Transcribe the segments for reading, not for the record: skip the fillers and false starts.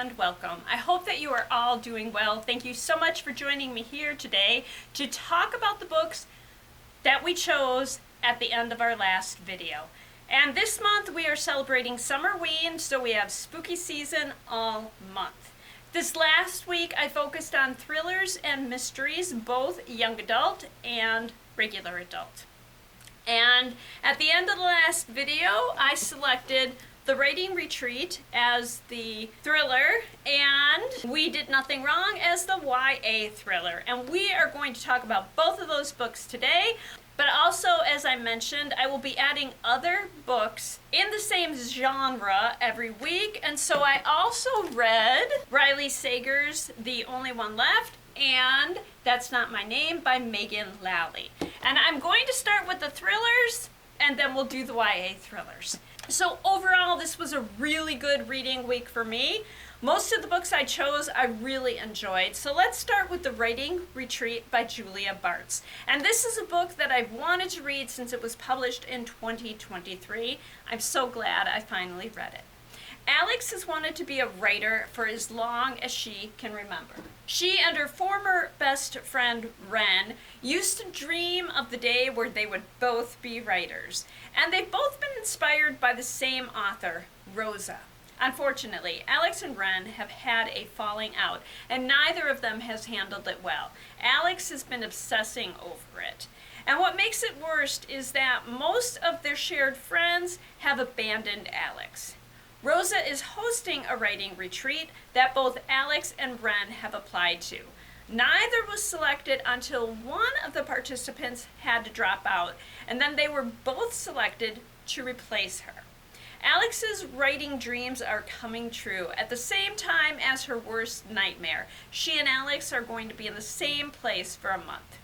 and welcome. I hope that you are all doing well. Thank you so much for joining me here today to talk about the books that we chose at the end of our last video. And this month we are celebrating Summerween, so we have spooky season all month. This last week I focused on thrillers and mysteries, both young adult and regular adult. And at the end of the last video I selected The Writing Retreat as the thriller, and We Did Nothing Wrong as the YA thriller. And we are going to talk about both of those books today, but also, as I mentioned, I will be adding other books in the same genre every week. And so I also read Riley Sager's The Only One Left and That's Not My Name by Megan Lally. And I'm going to start with the thrillers, and then we'll do the YA thrillers. So overall, this was a really good reading week for me. Most of the books I chose I really enjoyed. So let's start with The Writing Retreat by Julia Bartz. And this is a book that I've wanted to read since it was published in 2023. I'm so glad I finally read it. Alex has wanted to be a writer for as long as she can remember. She and her former best friend, Ren, used to dream of the day where they would both be writers. And they've both been inspired by the same author, Rosa. Unfortunately, Alex and Ren have had a falling out, and neither of them has handled it well. Alex has been obsessing over it. And what makes it worse is that most of their shared friends have abandoned Alex. Rosa is hosting a writing retreat that both Alex and Ren have applied to. Neither was selected until one of the participants had to drop out, and then they were both selected to replace her. Alex's writing dreams are coming true at the same time as her worst nightmare. She and Alex are going to be in the same place for a month.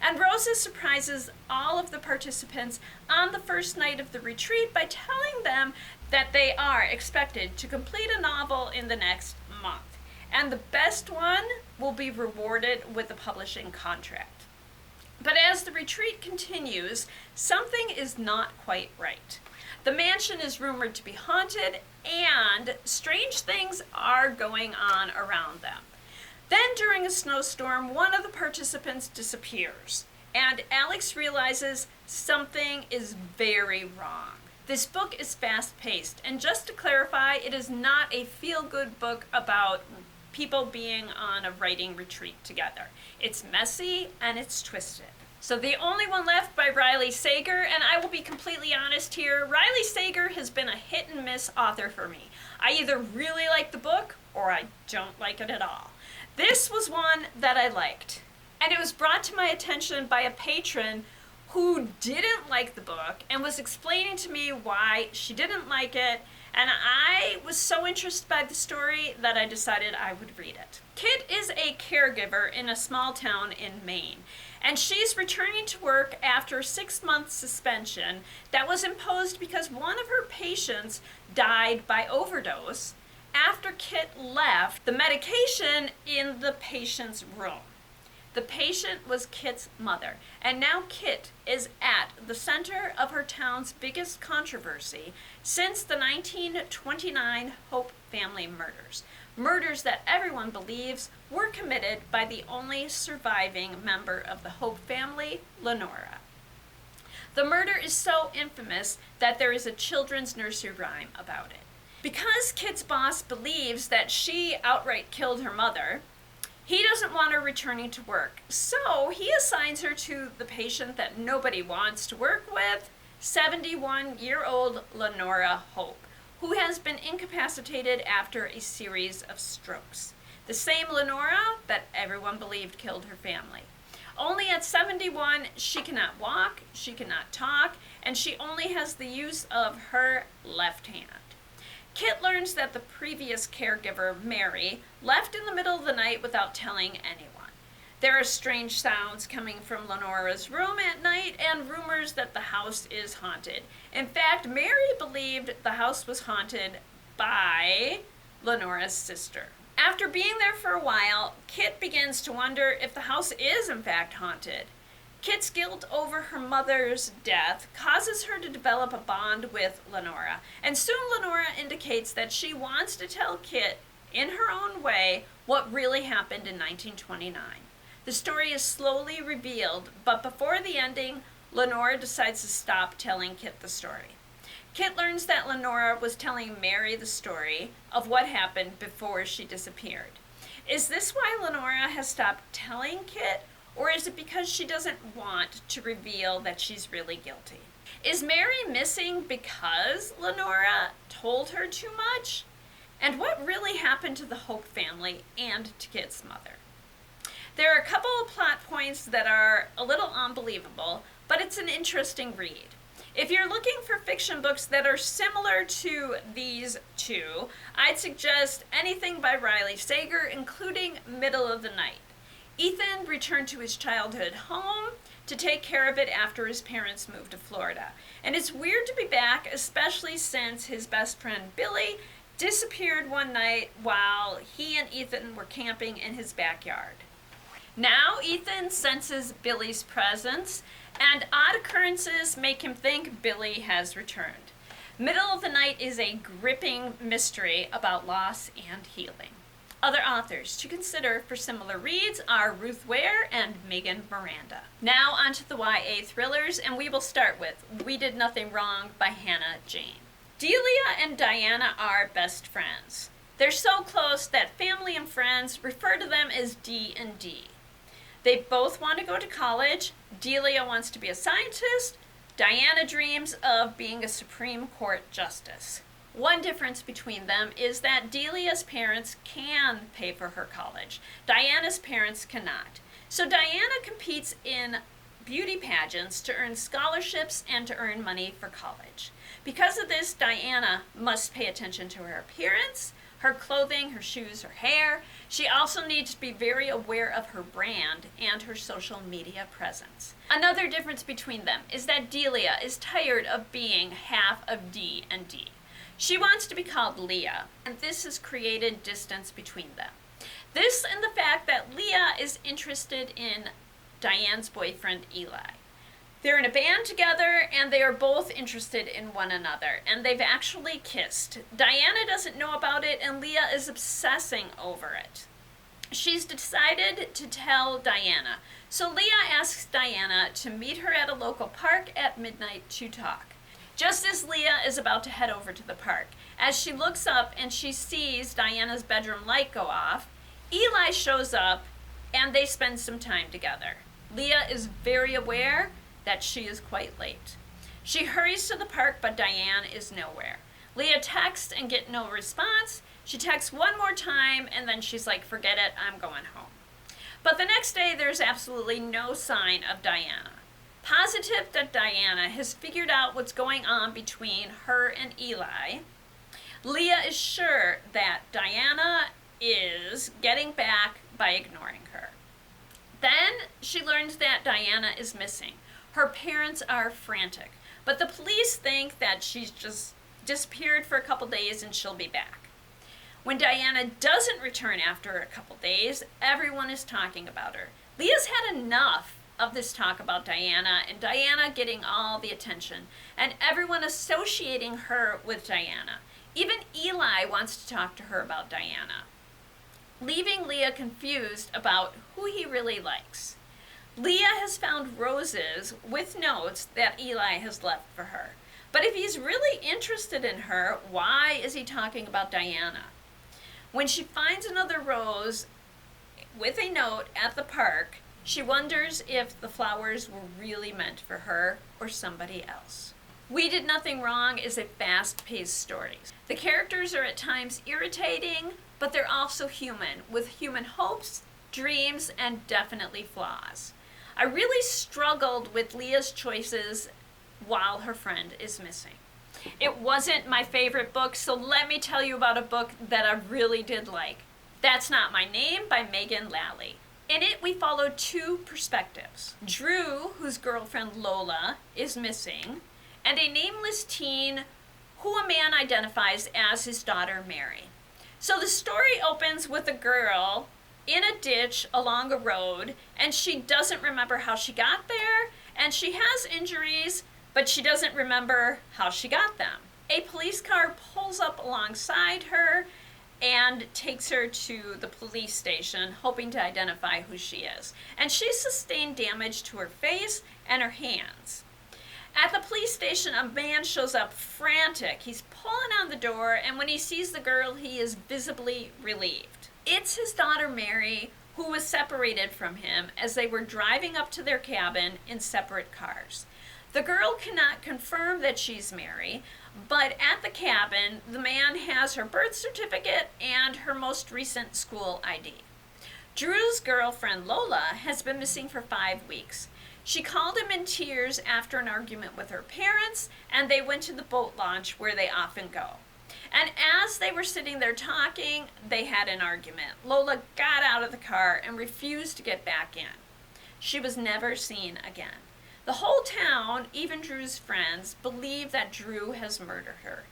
And Rosa surprises all of the participants on the first night of the retreat by telling them that they are expected to complete a novel in the next month. And the best one will be rewarded with a publishing contract. But as the retreat continues, something is not quite right. The mansion is rumored to be haunted, and strange things are going on around them. Then during a snowstorm, one of the participants disappears, and Alex realizes something is very wrong. This book is fast-paced, and just to clarify, it is not a feel-good book about people being on a writing retreat together. It's messy and it's twisted. So The Only One Left by Riley Sager, and I will be completely honest here, Riley Sager has been a hit and miss author for me. I either really like the book or I don't like it at all. This was one that I liked, and it was brought to my attention by a patron who didn't like the book and was explaining to me why she didn't like it, and I was so interested by the story that I decided I would read it. Kit is a caregiver in a small town in Maine, and she's returning to work after a 6-month suspension that was imposed because one of her patients died by overdose after Kit left the medication in the patient's room. The patient was Kit's mother, and now Kit is at the center of her town's biggest controversy since the 1929 Hope family murders. Murders that everyone believes were committed by the only surviving member of the Hope family, Lenora. The murder is so infamous that there is a children's nursery rhyme about it. Because Kit's boss believes that she outright killed her mother, he doesn't want her returning to work, so he assigns her to the patient that nobody wants to work with, 71-year-old Lenora Hope, who has been incapacitated after a series of strokes. The same Lenora that everyone believed killed her family. Only at 71, she cannot walk, she cannot talk, and she only has the use of her left hand. Kit learns that the previous caregiver, Mary, left in the middle of the night without telling anyone. There are strange sounds coming from Lenora's room at night and rumors that the house is haunted. In fact, Mary believed the house was haunted by Lenora's sister. After being there for a while, Kit begins to wonder if the house is in fact haunted. Kit's guilt over her mother's death causes her to develop a bond with Lenora, and soon Lenora indicates that she wants to tell Kit in her own way, what really happened in 1929. The story is slowly revealed, but before the ending, Lenora decides to stop telling Kit the story. Kit learns that Lenora was telling Mary the story of what happened before she disappeared. Is this why Lenora has stopped telling Kit, or is it because she doesn't want to reveal that she's really guilty? Is Mary missing because Lenora told her too much? And what really happened to the Hope family and to Kit's mother? There are a couple of plot points that are a little unbelievable, but it's an interesting read. If you're looking for fiction books that are similar to these two, I'd suggest anything by Riley Sager, including Middle of the Night. Ethan returned to his childhood home to take care of it after his parents moved to Florida. And it's weird to be back, especially since his best friend Billy disappeared one night while he and Ethan were camping in his backyard. Now Ethan senses Billy's presence, and odd occurrences make him think Billy has returned. Middle of the Night is a gripping mystery about loss and healing. Other authors to consider for similar reads are Ruth Ware and Megan Miranda. Now onto the YA thrillers, and we will start with We Did Nothing Wrong by Hannah Jayne. Delia and Diana are best friends. They're so close that family and friends refer to them as D and D. They both want to go to college. Delia wants to be a scientist. Diana dreams of being a Supreme Court justice. One difference between them is that Delia's parents can pay for her college. Diana's parents cannot. So Diana competes in beauty pageants to earn scholarships and to earn money for college. Because of this, Diana must pay attention to her appearance, her clothing, her shoes, her hair. She also needs to be very aware of her brand and her social media presence. Another difference between them is that Delia is tired of being half of D and D. She wants to be called Leah, and this has created distance between them. This and the fact that Leah is interested in Diane's boyfriend, Eli. They're in a band together, and they are both interested in one another, and they've actually kissed. Diana doesn't know about it, and Leah is obsessing over it. She's decided to tell Diana, so Leah asks Diana to meet her at a local park at midnight to talk. Just as Leah is about to head over to the park, as she looks up and she sees Diana's bedroom light go off, Eli shows up and they spend some time together. Leah is very aware that she is quite late. She hurries to the park, but Diane is nowhere. Leah texts and gets no response. She texts one more time and then she's like, forget it, I'm going home. But the next day there's absolutely no sign of Diana. Positive that Diana has figured out what's going on between her and Eli, Leah is sure that Diana is getting back by ignoring her. Then she learns that Diana is missing. Her parents are frantic, but the police think that she's just disappeared for a couple days and she'll be back. When Diana doesn't return after a couple days, everyone is talking about her. Leah's had enough of this talk about Diana and Diana getting all the attention and everyone associating her with Diana. Even Eli wants to talk to her about Diana, leaving Leah confused about who he really likes. Leah has found roses with notes that Eli has left for her. But if he's really interested in her, why is he talking about Diana? When she finds another rose with a note at the park, she wonders if the flowers were really meant for her or somebody else. We Did Nothing Wrong is a fast-paced story. The characters are at times irritating, but they're also human, with human hopes, dreams, and definitely flaws. I really struggled with Leah's choices while her friend is missing. It wasn't my favorite book, so let me tell you about a book that I really did like. That's Not My Name by Megan Lally. In it, we follow two perspectives. Drew, whose girlfriend Lola is missing, and a nameless teen who a man identifies as his daughter Mary. So the story opens with a girl in a ditch along a road, and she doesn't remember how she got there, and she has injuries, but she doesn't remember how she got them. A police car pulls up alongside her, and takes her to the police station, hoping to identify who she is. And she sustained damage to her face and her hands. At the police station, a man shows up frantic. He's pulling on the door, and when he sees the girl, he is visibly relieved. It's his daughter Mary, who was separated from him as they were driving up to their cabin in separate cars. The girl cannot confirm that she's Mary, but at the cabin, the man has her birth certificate and her most recent school ID. Drew's girlfriend Lola has been missing for 5 weeks. She called him in tears after an argument with her parents, and they went to the boat launch where they often go. And as they were sitting there talking, they had an argument. Lola got out of the car and refused to get back in. She was never seen again. The whole town, even Drew's friends, believe that Drew has murdered her.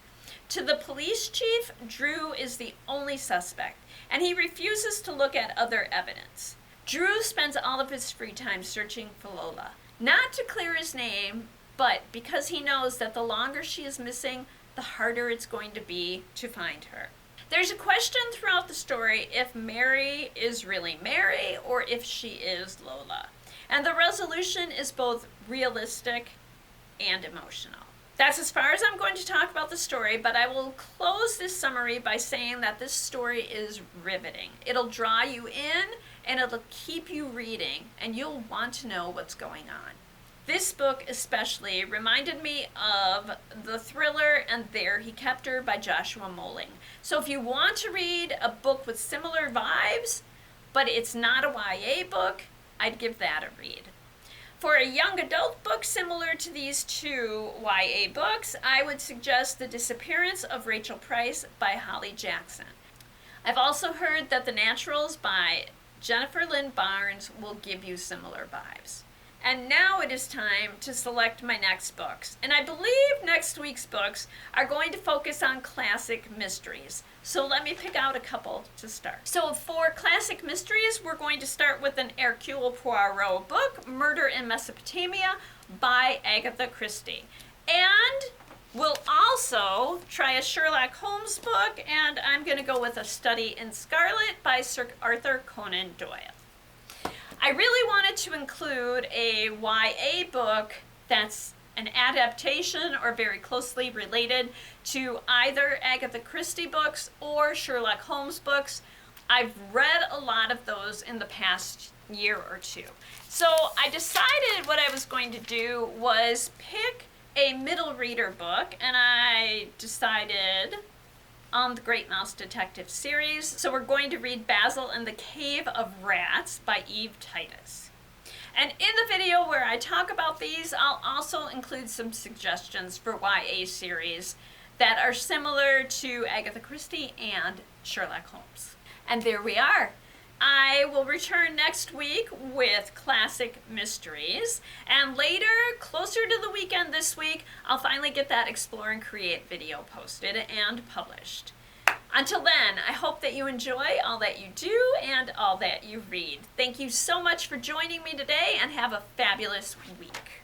To the police chief, Drew is the only suspect, and he refuses to look at other evidence. Drew spends all of his free time searching for Lola, not to clear his name, but because he knows that the longer she is missing, the harder it's going to be to find her. There's a question throughout the story if Mary is really Mary or if she is Lola. And the resolution is both realistic and emotional. That's as far as I'm going to talk about the story, but I will close this summary by saying that this story is riveting. It'll draw you in and it'll keep you reading, and you'll want to know what's going on. This book especially reminded me of the thriller And There He Kept Her by Joshua Moling. So if you want to read a book with similar vibes, but it's not a YA book, I'd give that a read. For a young adult book similar to these two YA books, I would suggest The Disappearance of Rachel Price by Holly Jackson. I've also heard that The Naturals by Jennifer Lynn Barnes will give you similar vibes. And now it is time to select my next books. And I believe next week's books are going to focus on classic mysteries. So let me pick out a couple to start. So for classic mysteries, we're going to start with an Hercule Poirot book, Murder in Mesopotamia by Agatha Christie. And we'll also try a Sherlock Holmes book, and I'm going to go with A Study in Scarlet by Sir Arthur Conan Doyle. I really wanted to include a YA book that's an adaptation or very closely related to either Agatha Christie books or Sherlock Holmes books. I've read a lot of those in the past year or two. So I decided what I was going to do was pick a middle reader book, and I decided on the Great Mouse Detective series. So we're going to read Basil and the Cave of Rats by Eve Titus. And in the video where I talk about these, I'll also include some suggestions for YA series that are similar to Agatha Christie and Sherlock Holmes. And there we are. I will return next week with classic mysteries, and later, closer to the weekend this week, I'll finally get that Explore and Create video posted and published. Until then, I hope that you enjoy all that you do and all that you read. Thank you so much for joining me today, and have a fabulous week.